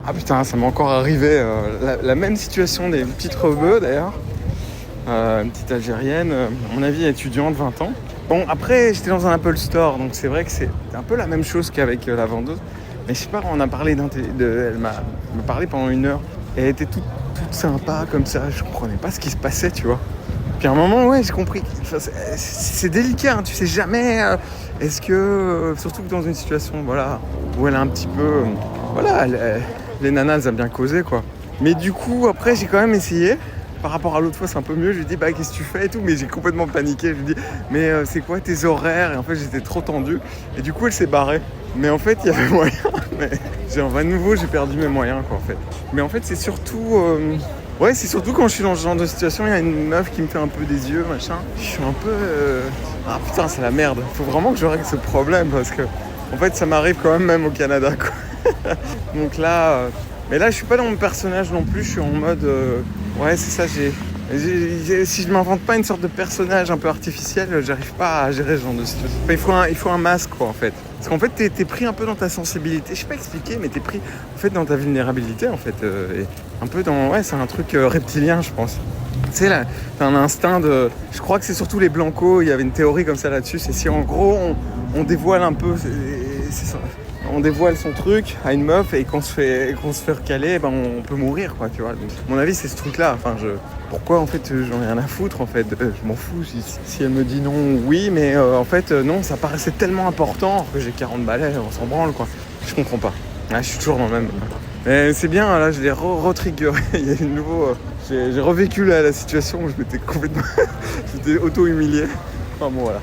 Ah putain, ça m'est encore arrivé la même situation des petites rebeux d'ailleurs. Une petite Algérienne, à mon avis étudiante, 20 ans. Bon, après, j'étais dans un Apple Store, donc c'est vrai que c'est un peu la même chose qu'avec la vendeuse. Mais je sais pas, on a parlé elle m'a parlé pendant 1 heure. Et elle était toute sympa comme ça, je comprenais pas ce qui se passait, tu vois. Puis à un moment, ouais, j'ai compris. Enfin, c'est délicat, hein, tu sais jamais. Est-ce que, surtout que dans une situation, voilà, où elle a un petit peu, voilà, les nanas, elles aiment bien causer, quoi. Mais du coup, après, j'ai quand même essayé. Par rapport à l'autre fois, c'est un peu mieux. Je lui dis, bah, qu'est-ce que tu fais et tout. Mais j'ai complètement paniqué. Je lui dis, mais c'est quoi tes horaires? Et en fait, j'étais trop tendu. Et du coup, elle s'est barrée. Mais en fait, il y avait moyen. Mais à nouveau, j'ai perdu mes moyens, quoi, en fait. Mais en fait, c'est surtout. Ouais, c'est surtout quand je suis dans ce genre de situation, il y a une meuf qui me fait un peu des yeux, machin. Je suis un peu. Ah putain, c'est la merde. Faut vraiment que je règle ce problème parce que, en fait, ça m'arrive quand même au Canada, quoi. Donc là. Mais là, je suis pas dans mon personnage non plus. Je suis en mode. Ouais, c'est ça, si je m'invente pas une sorte de personnage un peu artificiel, j'arrive pas à gérer ce genre de situation. Enfin, il faut un masque, quoi, en fait. Parce qu'en fait, t'es pris un peu dans ta sensibilité. Je sais pas expliquer, mais t'es pris, en fait, dans ta vulnérabilité, en fait. Et un peu dans... Ouais, c'est un truc reptilien, je pense. Tu sais, là, t'as un instinct de... Je crois que c'est surtout les blancos, il y avait une théorie comme ça là-dessus. C'est si, en gros, on dévoile un peu... C'est ça. On dévoile son truc à une meuf et qu'on se fait recaler, ben on peut mourir, quoi, tu vois. Donc, à mon avis, c'est ce truc-là. Enfin, pourquoi, en fait, j'en ai rien à foutre, en fait. Je m'en fous. Si elle me dit non, oui, mais en fait, non, ça paraissait tellement important que j'ai 40 balais, on s'en branle, quoi. Je comprends pas. Ah, je suis toujours dans le même. Mais c'est bien, là, je l'ai re-triggeré. Il y a une nouveau. J'ai revécu la situation où je m'étais complètement. J'étais auto-humilié. Enfin, bon, voilà.